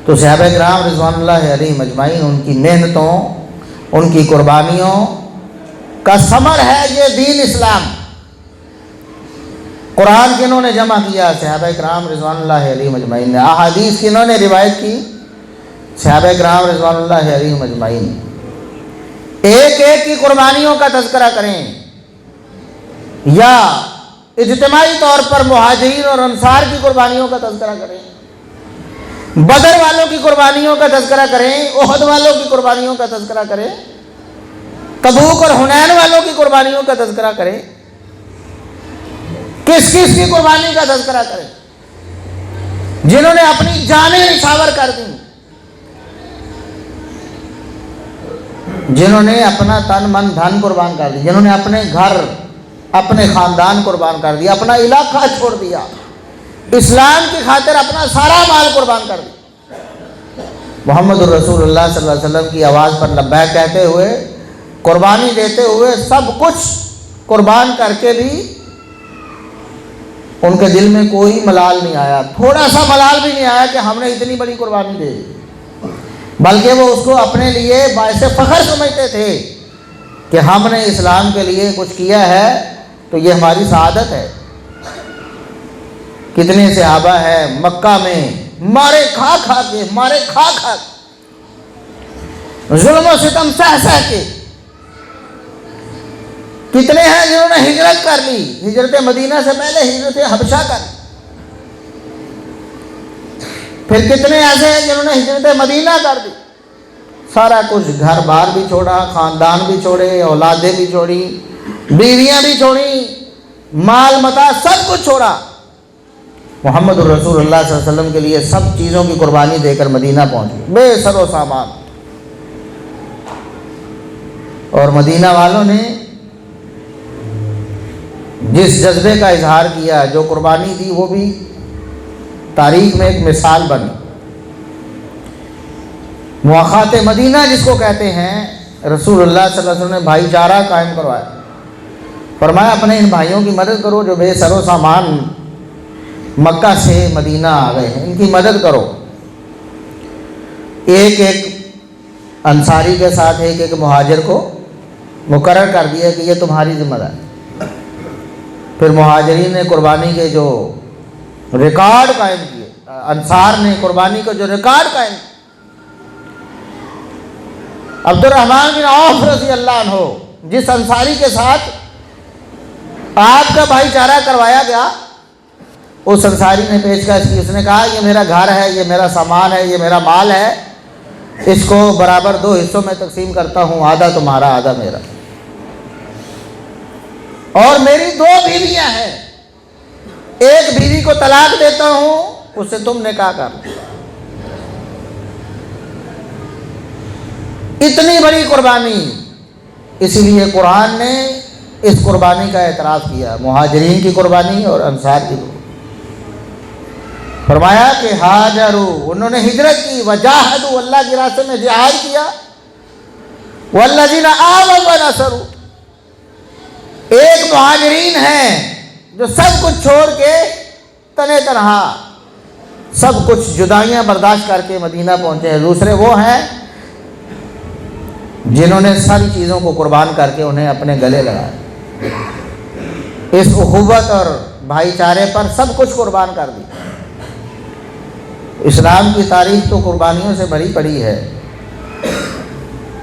تو صحابہ کرام رضوان اللہ علیہم اجمعین، ان کی محنتوں، ان کی قربانیوں کا ثمر ہے یہ دین اسلام۔ قرآن کنہوں نے جمع کیا؟ صحابہ کرام رضوان اللہ علیہم اجمعین نے۔ احادیث کنہوں نے روایت کی؟ صحابہ کرام رضوان اللہ علیہم اجمعین۔ ایک ایک کی قربانیوں کا تذکرہ کریں یا اجتماعی طور پر مہاجرین اور انصار کی قربانیوں کا تذکرہ کریں، بدر والوں کی قربانیوں کا تذکرہ کریں، احد والوں کی قربانیوں کا تذکرہ کریں، تبوک اور حنین والوں کی قربانیوں کا تذکرہ کریں، کس کس کی قربانی کا تذکرہ کریں، جنہوں نے اپنی جانیں نچھاور کر دیں، جنہوں نے اپنا تن من دھن قربان کر دیا، جنہوں نے اپنے گھر اپنے خاندان قربان کر دیا، اپنا علاقہ چھوڑ دیا، اسلام کی خاطر اپنا سارا مال قربان کر دیا۔ محمد الرسول اللہ صلی اللہ علیہ وسلم کی آواز پر لبیک کہتے ہوئے، قربانی دیتے ہوئے، سب کچھ قربان کر کے بھی ان کے دل میں کوئی ملال نہیں آیا، تھوڑا سا ملال بھی نہیں آیا کہ ہم نے اتنی بڑی قربانی دے دی، بلکہ وہ اس کو اپنے لیے باعث فخر سمجھتے تھے کہ ہم نے اسلام کے لیے کچھ کیا ہے تو یہ ہماری سعادت ہے۔ کتنے صحابہ ہیں مکہ میں مارے کھا کھا کے، ظلم و ستم سہ سہ کے، کتنے ہیں جنہوں نے ہجرت کر لی، ہجرت مدینہ سے پہلے ہجرت حبشہ کر لی، پھر کتنے ایسے ہیں جنہوں نے ہجرت مدینہ کر دی، سارا کچھ گھر بار بھی چھوڑا، خاندان بھی چھوڑے، اولادیں بھی چھوڑی، بیویاں بھی چھوڑی، مال متاع سب کچھ چھوڑا، محمد الرسول اللہ صلی اللہ علیہ وسلم کے لیے سب چیزوں کی قربانی دے کر مدینہ پہنچے، بے سر و سامان۔ اور مدینہ والوں نے جس جذبے کا اظہار کیا، جو قربانی دی، وہ بھی تاریخ میں ایک مثال بنی۔ مواخات مدینہ جس کو کہتے ہیں، رسول اللہ صلی اللہ علیہ وسلم نے بھائی چارہ قائم کروایا، فرمایا اپنے ان بھائیوں کی مدد کرو جو بے سر و سامان مکہ سے مدینہ آ گئے ہیں، ان کی مدد کرو۔ ایک ایک انصاری کے ساتھ ایک ایک مہاجر کو مقرر کر دیا کہ یہ تمہاری ذمہ داری۔ پھر مہاجرین نے قربانی کے جو ریکارڈ قائم کیے، انصار نے قربانی کا جو ریکارڈ قائم کیا، عبد الرحمن بن عوف رضی اللہ عنہ جس انصاری کے ساتھ آپ کا بھائی چارہ کروایا گیا، اس انصاری نے پیشکش کی، اس نے کہا یہ میرا گھر ہے، یہ میرا سامان ہے، یہ میرا مال ہے، اس کو برابر 2 حصوں میں تقسیم کرتا ہوں، آدھا تمہارا آدھا میرا، اور میری 2 بیویاں ہیں، ایک بیوی کو طلاق دیتا ہوں، اس سے تم نکاح کر لو۔ اتنی بڑی قربانی، اسی لیے قرآن نے اس قربانی کا اعتراف کیا، مہاجرین کی قربانی اور انصار کی قربانی۔ فرمایا کہ ہاجروا، انہوں نے ہجرت کی، وجاہدوا، اللہ کے راستے میں جہاد کیا، والذین آووا ونصروا، ایک مہاجرین ہیں جو سب کچھ چھوڑ کے تنے تنہا سب کچھ جدائیاں برداشت کر کے مدینہ پہنچے ہیں، دوسرے وہ ہیں جنہوں نے ساری چیزوں کو قربان کر کے انہیں اپنے گلے لگایا، اس اخوت اور بھائی چارے پر سب کچھ قربان کر دی۔ اسلام کی تاریخ تو قربانیوں سے بھری پڑی ہے،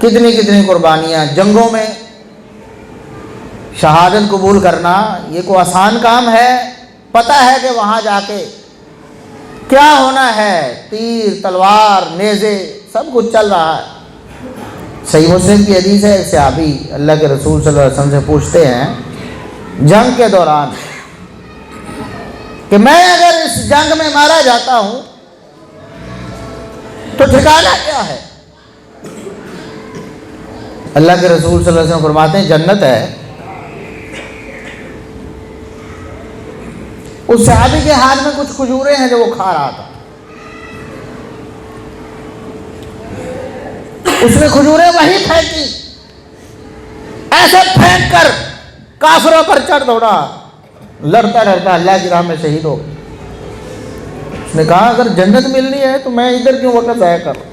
کتنی کتنی قربانیاں، جنگوں میں شہادت قبول کرنا یہ کوئی آسان کام ہے؟ پتہ ہے کہ وہاں جا کے کیا ہونا ہے، تیر تلوار نیزے سب کچھ چل رہا ہے۔ صحیح مسلم کی حدیث ہے، ایک صحابی اللہ کے رسول صلی اللہ علیہ وسلم سے پوچھتے ہیں جنگ کے دوران کہ میں اگر اس جنگ میں مارا جاتا ہوں تو ٹھکانہ کیا ہے؟ اللہ کے رسول صلی اللہ علیہ وسلم فرماتے ہیں جنت ہے۔ اس صحابی کے ہاتھ میں کچھ کھجوریں ہیں جو وہ کھا رہا تھا، اس نے کھجوریں وہیں پھینکی، ایسے پھینک کر کافروں پر چڑھ دوڑا، لڑتا لڑتا اللہ کی راہ میں شہید ہو۔ اس نے کہا اگر جنت ملنی ہے تو میں ادھر کیوں وقت ضائع کروں؟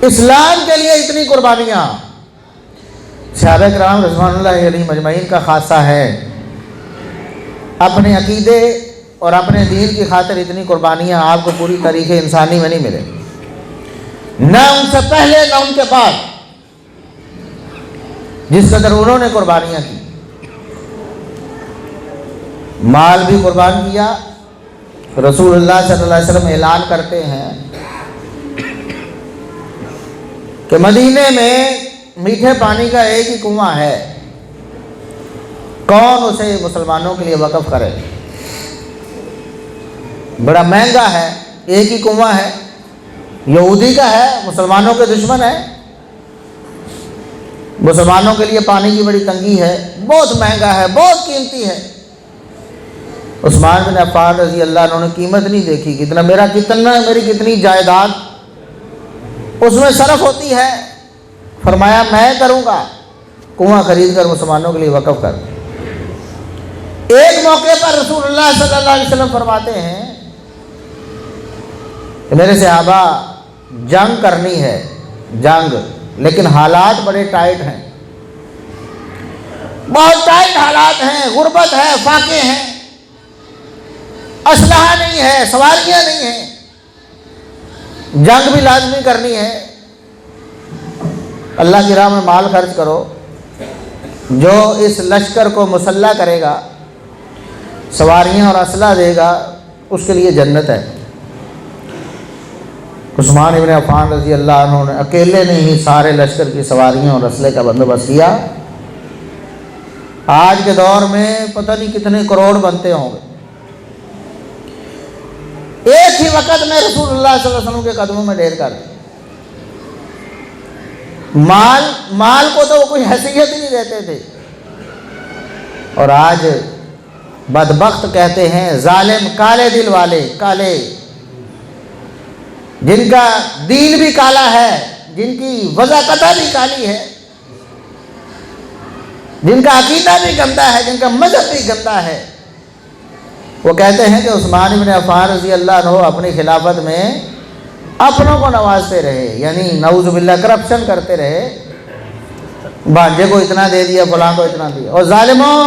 اسلام کے لیے اتنی قربانیاں صحابہ کرام رضوان اللہ علیہ مجمعین کا خاصہ ہے، اپنے عقیدے اور اپنے دین کی خاطر اتنی قربانیاں آپ کو پوری تاریخ انسانی میں نہیں ملے، نہ ان سے پہلے نہ ان کے بعد، جس قدر انہوں نے قربانیاں کی۔ مال بھی قربان کیا، رسول اللہ صلی اللہ علیہ وسلم اعلان کرتے ہیں کہ مدینے میں میٹھے پانی کا ایک ہی کنواں ہے، کون اسے مسلمانوں کے لیے وقف کرے؟ بڑا مہنگا ہے، ایک ہی کنواں ہے، یہودی کا ہے، مسلمانوں کے دشمن ہے، مسلمانوں کے لیے پانی کی بڑی تنگی ہے، بہت مہنگا ہے، بہت قیمتی ہے۔ عثمان بن عفان رضی اللہ عنہ نے قیمت نہیں دیکھی، کتنا میری کتنی جائیداد اس میں صرف ہوتی ہے، فرمایا میں کروں گا، کنواں خرید کر مسلمانوں کے لیے وقف کر۔ ایک موقع پر رسول اللہ صلی اللہ علیہ وسلم فرماتے ہیں کہ میرے صحابہ جنگ کرنی ہے، جنگ، لیکن حالات بڑے ٹائٹ ہیں، بہت ٹائٹ حالات ہیں، غربت ہے، فاقے ہیں، اسلحہ نہیں ہے، سواریاں نہیں ہیں، جنگ بھی لازمی کرنی ہے، اللہ کی راہ میں مال خرچ کرو، جو اس لشکر کو مسلح کرے گا، سواریاں اور اسلحہ دے گا، اس کے لیے جنت ہے۔ عثمان ابن عفان رضی اللہ عنہ نے اکیلے نے ہی سارے لشکر کی سواریاں اور اسلحے کا بندوبست کیا۔ آج کے دور میں پتہ نہیں کتنے کروڑ بنتے ہوں گے، ایک ہی وقت میں رسول اللہ صلی اللہ علیہ وسلم کے قدموں میں ڈھیر کر دیا۔ مال کو تو وہ کوئی حیثیت ہی نہیں دیتے تھے، اور آج بدبخت کہتے ہیں ظالم کالے دل والے، کالے، جن کا دین بھی کالا ہے، جن کی وضاقتہ بھی کالی ہے، جن کا عقیدہ بھی گندا ہے، جن کا مذہب بھی گندا ہے، وہ کہتے ہیں کہ عثمان بن عفان رضی اللہ عنہ اپنی خلافت میں اپنوں کو نوازتے رہے، یعنی نعوذ باللہ کرپشن کرتے رہے، بھانجے کو اتنا دے دیا، فلاں کو اتنا دیا۔ اور ظالموں،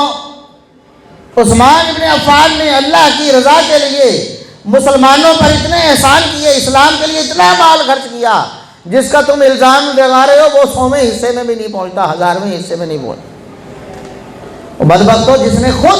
عثمان بن عفان نے اللہ کی رضا کے لیے مسلمانوں پر اتنے احسان کیے، اسلام کے لیے اتنا مال خرچ کیا، جس کا تم الزام لگا رہے ہو وہ 100ویں حصے میں بھی نہیں پہنچتا، 1000ویں حصے میں نہیں پہنچتا۔ بدبختو، جس نے خود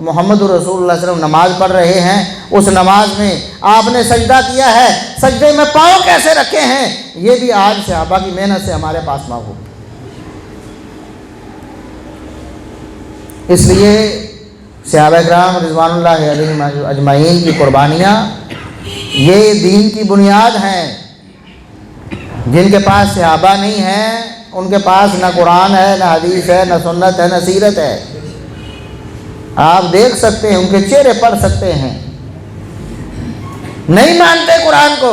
محمد رسول اللہ صلی اللہ علیہ وسلم نماز پڑھ رہے ہیں، اس نماز میں آپ نے سجدہ کیا ہے، سجدے میں پاؤں کیسے رکھے ہیں، یہ بھی آج صحابہ کی محنت سے ہمارے پاس موجود ہے۔ اس لیے صحابہ کرام رضوان اللہ علیہم اجمعین کی قربانیاں یہ دین کی بنیاد ہیں۔ جن کے پاس صحابہ نہیں ہیں ان کے پاس نہ قرآن ہے، نہ حدیث ہے، نہ سنت ہے، نہ سیرت ہے۔ آپ دیکھ سکتے ہیں، ان کے چہرے پڑھ سکتے ہیں، نہیں مانتے قرآن کو،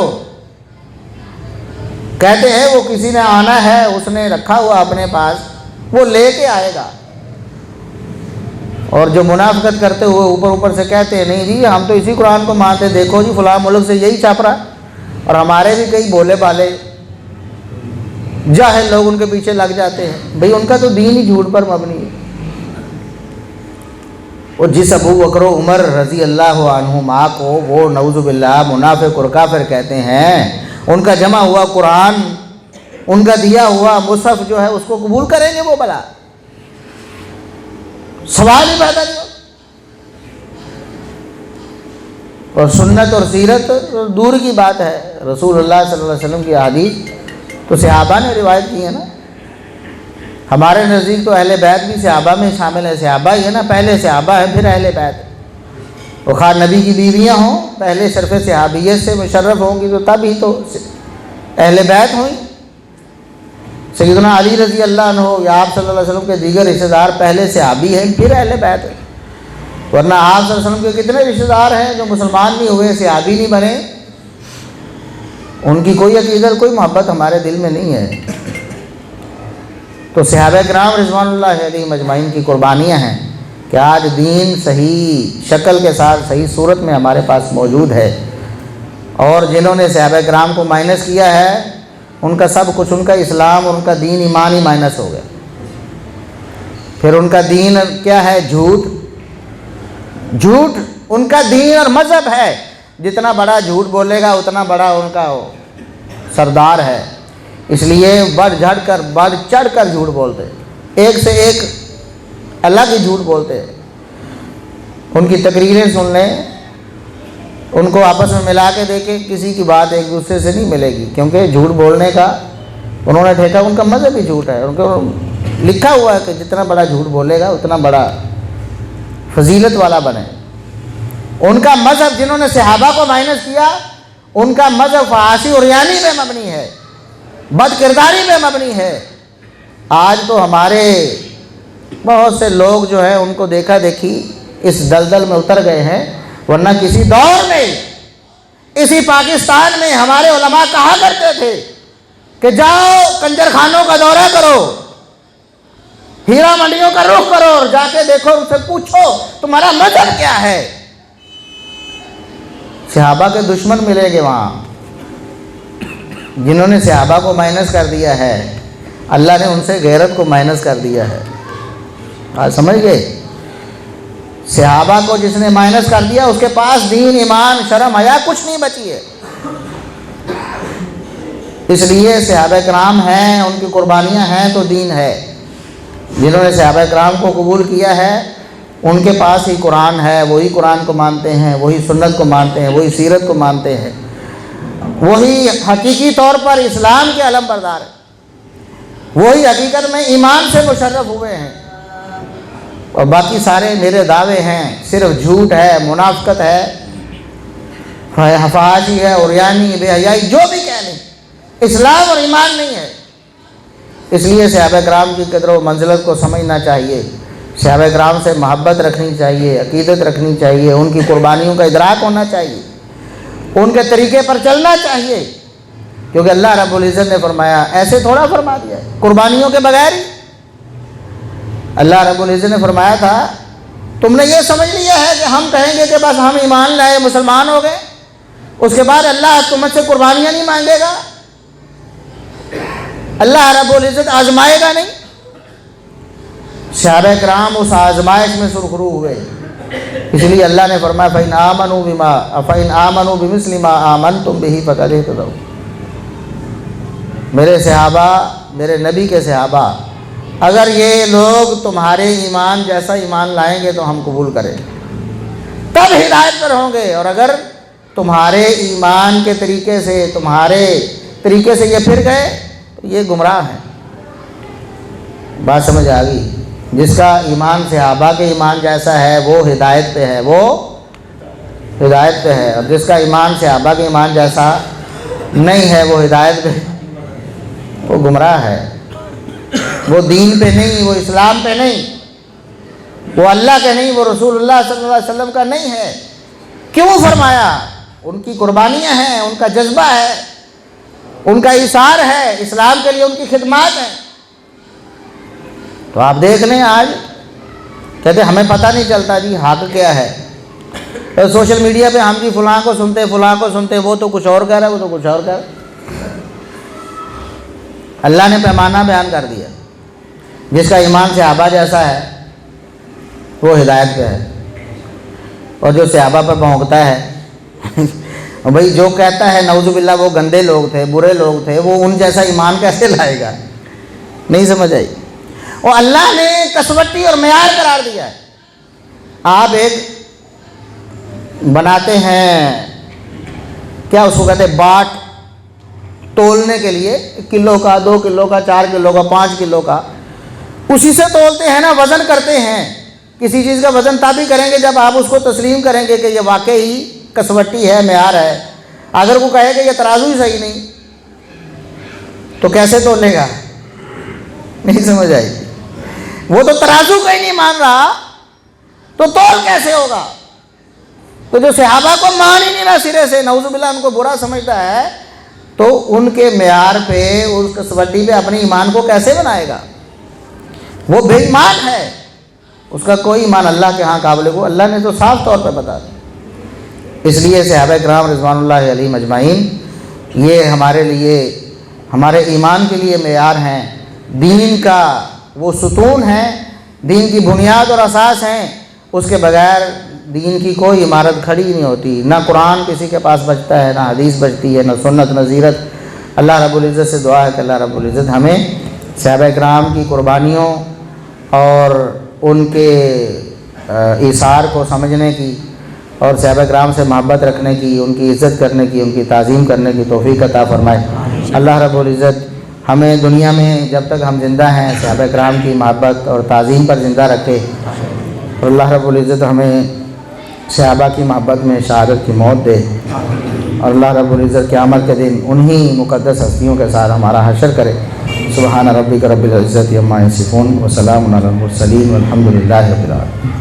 کہتے ہیں وہ کسی نے آنا ہے، اس نے رکھا ہوا اپنے پاس، وہ لے کے آئے گا۔ اور جو منافقت کرتے ہوئے اوپر اوپر سے کہتے ہیں نہیں جی ہم تو اسی قرآن کو مانتے ہیں، دیکھو جی فلاں ملک سے یہی چھاپ رہا، اور ہمارے بھی کئی بولے بالے جاہل لوگ ان کے پیچھے لگ جاتے ہیں۔ بھئی ان کا تو دین ہی جھوٹ پر مبنی ہے۔ وہ جس ابو بکر و عمر رضی اللہ عنہما کو وہ نعوذ باللہ منافق اور کافر کہتے ہیں، ان کا جمع ہوا قرآن، ان کا دیا ہوا مصحف جو ہے اس کو قبول کریں گے وہ بھلا؟ سوال ہی پیدا نہیں ہو۔ اور سنت اور سیرت دور کی بات ہے، رسول اللہ صلی اللہ علیہ وسلم کی احادیث تو صحابہ نے روایت کی ہے نا۔ ہمارے نزدیک تو اہل بیت بھی صحابہ میں شامل ہے، صحابہ ہی ہے نا، پہلے صحابہ ہے پھر اہل بیت۔ وہ خواہ نبی کی بیویاں ہوں پہلے شرف صحابیت سے مشرف ہوں گی تو تب ہی تو اہل بیت ہوئیں۔ سیدنا علی رضی اللہ عنہ یا آپ صلی اللہ علیہ وسلم کے دیگر رشتہ دار پہلے صحابی ہیں پھر اہل بیت ہیں، ورنہ آپ صلی اللہ علیہ وسلم کے کتنے رشتہ دار ہیں جو مسلمان نہیں ہوئے، صحابی نہیں بنے، ان کی کوئی عقیدت کوئی محبت ہمارے دل میں نہیں ہے۔ تو صحابہ کرام رضوان اللہ علیہم اجمعین کی قربانیاں ہیں کہ آج دین صحیح شکل کے ساتھ صحیح صورت میں ہمارے پاس موجود ہے، اور جنہوں نے صحابہ کرام کو مائنس کیا ہے ان کا سب کچھ، ان کا اسلام اور ان کا دین ایمان ہی مائنس ہو گیا۔ پھر ان کا دین کیا ہے؟ جھوٹ ان کا دین اور مذہب ہے۔ جتنا بڑا جھوٹ بولے گا اتنا بڑا ان کا سردار ہے، اس لیے بڑھ چڑھ کر جھوٹ بولتے، ایک سے ایک الگ ہی جھوٹ بولتے۔ ان کی تقریریں سن لیں، ان کو آپس میں ملا کے دیکھیں، کسی کی بات ایک دوسرے سے نہیں ملے گی، کیونکہ جھوٹ بولنے کا انہوں نے ٹھیکا، ان کا مذہب ہی جھوٹ ہے، ان کو لکھا ہوا ہے کہ جتنا بڑا جھوٹ بولے گا اتنا بڑا فضیلت والا بنے۔ ان کا مذہب، جنہوں نے صحابہ کو مائنس کیا، ان کا مذہب فحاشی اور عریانی پہ مبنی ہے، بد کرداری پہ مبنی ہے۔ آج تو ہمارے بہت سے لوگ جو ہیں ان کو دیکھا دیکھی اس دلدل میں اتر گئے ہیں، ورنہ کسی دور میں اسی پاکستان میں ہمارے علماء کہا کرتے تھے کہ جاؤ کنجر خانوں کا دورہ کرو، ہیرا منڈیوں کا رخ کرو اور جا کے دیکھو، ان سے پوچھو تمہارا مذہب کیا ہے۔ صحابہ کے دشمن ملیں گے وہاں، جنہوں نے صحابہ کو مائنس کر دیا ہے، اللہ نے ان سے غیرت کو مائنس کر دیا ہے۔ آج سمجھ گئے؟ صحابہ کو جس نے مائنس کر دیا اس کے پاس دین، ایمان، شرم، حیا کچھ نہیں بچی ہے۔ اس لیے صحابہ کرام ہیں، ان کی قربانیاں ہیں تو دین ہے۔ جنہوں نے صحابہ کرام کو قبول کیا ہے ان کے پاس ہی قرآن ہے، وہی قرآن کو مانتے ہیں، وہی سنت کو مانتے ہیں، وہی سیرت کو مانتے ہیں، وہی حقیقی طور پر اسلام کے علم بردار ہیں، وہی حقیقت میں ایمان سے مشرف ہوئے ہیں۔ اور باقی سارے میرے دعوے ہیں، صرف جھوٹ ہے، منافقت ہے، حفاظی ہے، عریانی، بے حیائی، جو بھی کہہ لیں، اسلام اور ایمان نہیں ہے۔ اس لیے صحابہ کرام کی قدر و منزلت کو سمجھنا چاہیے، صحابہ کرام سے محبت رکھنی چاہیے، عقیدت رکھنی چاہیے، ان کی قربانیوں کا ادراک ہونا چاہیے، ان کے طریقے پر چلنا چاہیے، کیونکہ اللہ رب العزت نے فرمایا، ایسے تھوڑا فرما دیا ہے قربانیوں کے بغیر ہی۔ اللہ رب العزت نے فرمایا تھا تم نے یہ سمجھ لیا ہے کہ ہم کہیں گے کہ بس ہم ایمان لائے مسلمان ہو گئے، اس کے بعد اللہ تم سے قربانیاں نہیں مانگے گا، اللہ رب العزت آزمائے گا نہیں۔ صحابہ کرام اس آزمائش میں سرخرو ہوئے، اس لیے اللہ نے فرمایا فَإِنْ آمَنُوا بِمِثْلِ مَا آمَنْتُمْ بِهِ فَقَدِ اهْتَدَوْا۔ میرے صحابہ، میرے نبی کے صحابہ، اگر یہ لوگ تمہارے ایمان جیسا ایمان لائیں گے تو ہم قبول کریں۔ تب ہدایت پر ہوں گے۔ اور اگر تمہارے ایمان کے طریقے سے، تمہارے طریقے سے یہ پھر گئے تو یہ گمراہ ہیں۔ بات سمجھ آ گئی؟ جس کا ایمان صحابہ کے ایمان جیسا ہے وہ ہدایت پہ ہے، وہ ہدایت پہ ہے، اور جس کا ایمان صحابہ کے ایمان جیسا نہیں ہے وہ ہدایت پہ، وہ گمراہ ہے، وہ دین پہ نہیں، وہ اسلام پہ نہیں، وہ اللہ کے نہیں، وہ رسول اللہ صلی اللہ علیہ وسلم کا نہیں ہے۔ کیوں فرمایا؟ ان کی قربانیاں ہیں، ان کا جذبہ ہے، ان کا ایثار ہے، اسلام کے لیے ان کی خدمات ہیں۔ تو آپ دیکھ لیں آج کہتے ہمیں پتہ نہیں چلتا جی حق کیا ہے، سوشل میڈیا پہ ہم جی فلاں کو سنتے، فلاں کو سنتے، وہ تو کچھ اور کہہ رہا ہے، وہ تو کچھ اور کہہ رہا ہے۔ اللہ نے پیمانہ بیان کر دیا، جس کا ایمان صحابہ جیسا ہے وہ ہدایت پہ ہے، اور جو صحابہ پر بھونکتا ہے بھئی جو کہتا ہے نعوذ باللہ وہ گندے لوگ تھے، برے لوگ تھے، وہ ان جیسا ایمان کیسے لائے گا؟ نہیں سمجھ آئی؟ اور اللہ نے کسوٹی اور معیار قرار دیا ہے۔ آپ ایک بناتے ہیں، کیا اس کو کہتے ہیں، باٹ تولنے کے لیے، 1 کلو کا، 2 کلو کا، 4 کلو کا، 5 کلو کا، اسی سے تولتے ہیں نا، وزن کرتے ہیں۔ کسی چیز کا وزن تب ہی کریں گے جب آپ اس کو تسلیم کریں گے کہ یہ واقعی کسوٹی ہے، معیار ہے۔ اگر وہ کہے کہ یہ ترازو ہی صحیح نہیں تو کیسے تولے گا؟ نہیں سمجھ آئی؟ وہ تو ترازو کا ہی نہیں مان رہا تو تول کیسے ہوگا؟ تو جو صحابہ کو مان ہی نہیں رہا سرے سے، نعوذ باللہ ان کو برا سمجھتا ہے، تو ان کے معیار پہ، اس کسوٹی پہ اپنے ایمان کو کیسے بنائے گا؟ وہ بے ایمان ہے، اس کا کوئی ایمان اللہ کے ہاں قابل کو اللہ نے تو صاف طور پہ بتا دیا۔ اس لیے صحابہ کرام رضوان اللہ علیہم اجمعین یہ ہمارے لیے، ہمارے ایمان کے لیے معیار ہیں، دین کا وہ ستون ہیں، دین کی بنیاد اور اساس ہیں۔ اس کے بغیر دین کی کوئی عمارت کھڑی نہیں ہوتی، نہ قرآن کسی کے پاس بچتا ہے، نہ حدیث بچتی ہے، نہ سنت، نہ سیرت۔ اللہ رب العزت سے دعا ہے کہ اللہ رب العزت ہمیں صحابہ کرام کی قربانیوں اور ان کے ایثار کو سمجھنے کی، اور صحابہ کرام سے محبت رکھنے کی، ان کی عزت کرنے کی، ان کی تعظیم کرنے کی توفیق عطا فرمائے۔ اللہ رب العزت ہمیں دنیا میں جب تک ہم زندہ ہیں صحابہ کرام کی محبت اور تعظیم پر زندہ رکھے، اور اللہ رب العزت ہمیں صحابہ کی محبت میں شہادت کی موت دے، اور اللہ رب العزت قیامت کے دن انہی مقدس ہستیوں کے ساتھ ہمارا حشر کرے۔ سبحان ربک رب العزت عما یصفون وسلام علی المرسلین والحمد للہ رب العالمین۔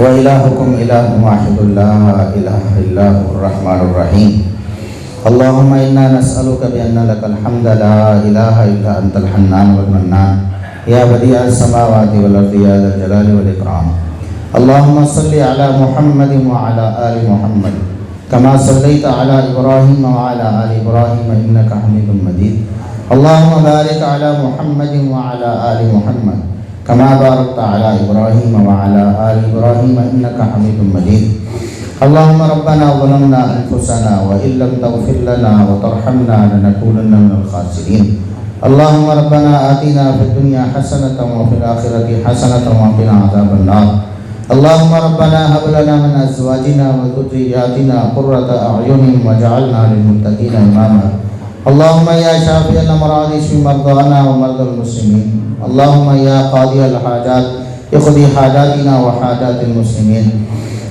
وَإِلَٰهُكُمْ إِلَٰهٌ وَاحِدٌ لَا إِلَٰهَ إِلَّا هُوَ الرَّحْمَٰنُ الرَّحِيمُ اللهم إنا نسألك بأن لك الحمد لا إله إلا أنت الحنان والمنان يا بديع السماوات والأرض يا ذا الجلال والإكرام اللهم صل على محمد وعلى آل محمد كما صليت على إبراهيم وعلى آل إبراهيم إنك حميد مجيد اللهم بارك على محمد وعلى آل محمد كما باركت على إبراهيم وعلى آل إبراهيم إنك حميد مجيد اللهم ربنا ظلمنا أنفسنا وإن لم تغفر لنا وترحمنا لنكونن من الخاسرين اللهم ربنا آتنا في الدنيا حسنة وفي الآخرة حسنة وقنا عذاب النار اللهم ربنا هب لنا من أزواجنا وذرياتنا قرة أعين واجعلنا للمتقين إماما اللهم يا شافي الأمراض اشف مرضانا ومرضى المسلمين اللهم يا قاضي الحاجات اقضي حاجاتنا وحاجات المسلمين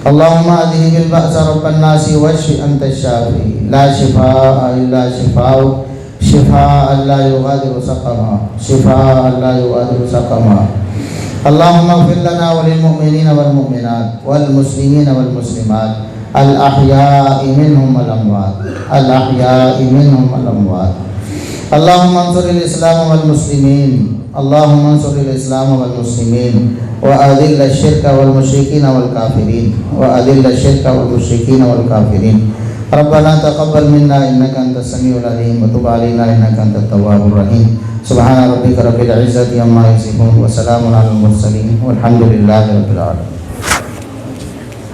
اللهم اذهب البأس رب الناس واشف أنت الشافي لا شفاء إلا شفاؤك شفاء لا يغادر سقما شفاء لا يغادر سقما اللهم اغفر لنا وللمؤمنين والمؤمنات والمسلمين والمسلمات الأحياء منهم والأموات الأحياء منهم والأموات اللهم انصر الإسلام والمسلمين اللهم انصر الإسلام والمسلمين وأذل الشرك والمشركين والكافرين وأذل الشرك والمشركين والكافرين ربنا تقبل منا إنك أنت السميع العليم وتب علينا إنك أنت التواب الرحيم سبحان ربك رب العزة عما يصفون وسلام على المرسلين والحمد لله رب العالمين